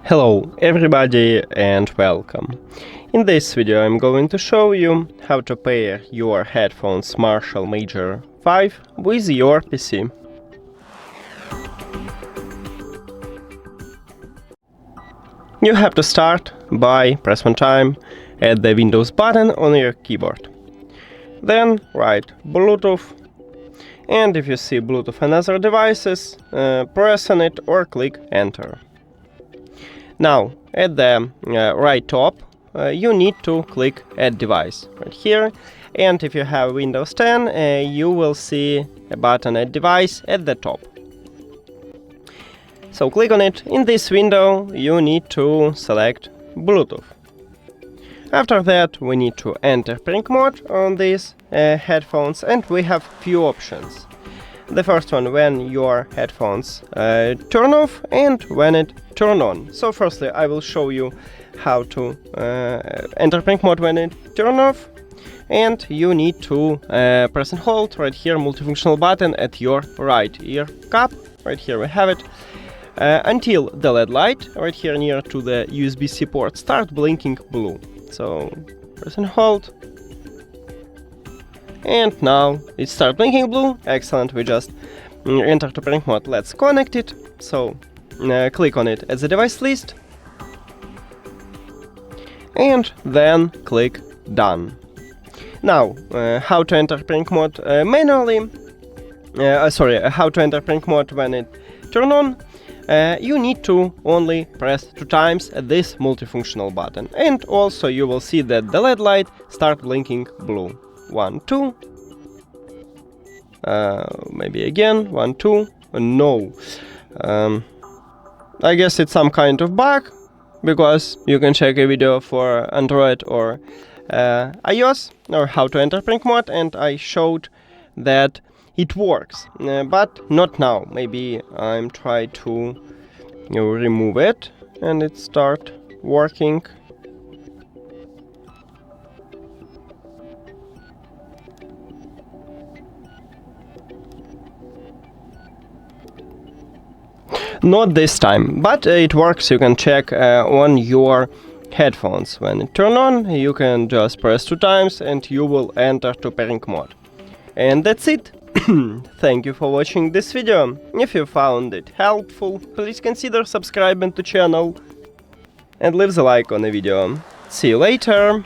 Hello everybody and welcome. In this video I'm going to show you how to pair your headphones Marshall Major 5 with your PC. You have to start by press one time at the Windows button on your keyboard. Then write Bluetooth, and if you see Bluetooth and other devices, press on it or click Enter. Now, at the right top, you need to click Add Device right here, and if you have Windows 10, you will see a button Add Device at the top. So click on it. In this window, you need to select Bluetooth. After that, we need to enter pairing mode on these headphones, and we have few options. The first one, when your headphones turn off and when it turn on. So firstly, I will show you how to enter pairing mode when it turn off, and you need to press and hold right here multifunctional button at your right ear cup. Right here we have it. Until the LED light right here near to the USB-C port start blinking blue. So press and hold. And now it starts blinking blue. Excellent, we just enter to pairing mode. Let's connect it. So click on it at the device list. And then click Done. Now, how to enter pairing mode manually. How to enter pairing mode when it turn on. You need to only press 2 times this multifunctional button, and also you will see that the LED light start blinking blue. 1, 2, maybe again, 1, 2, no. I guess it's some kind of bug, because you can check a video for Android or iOS, or how to enter pairing mode, and I showed that it works, but not now. Maybe I'm try to remove it and it start working. Not this time, but it works. You can check on your headphones. When it turn on, you can just press 2 times and you will enter to pairing mode. And that's it. Thank you for watching this video. If you found it helpful, please consider subscribing to channel and leave the like on the video. See you later!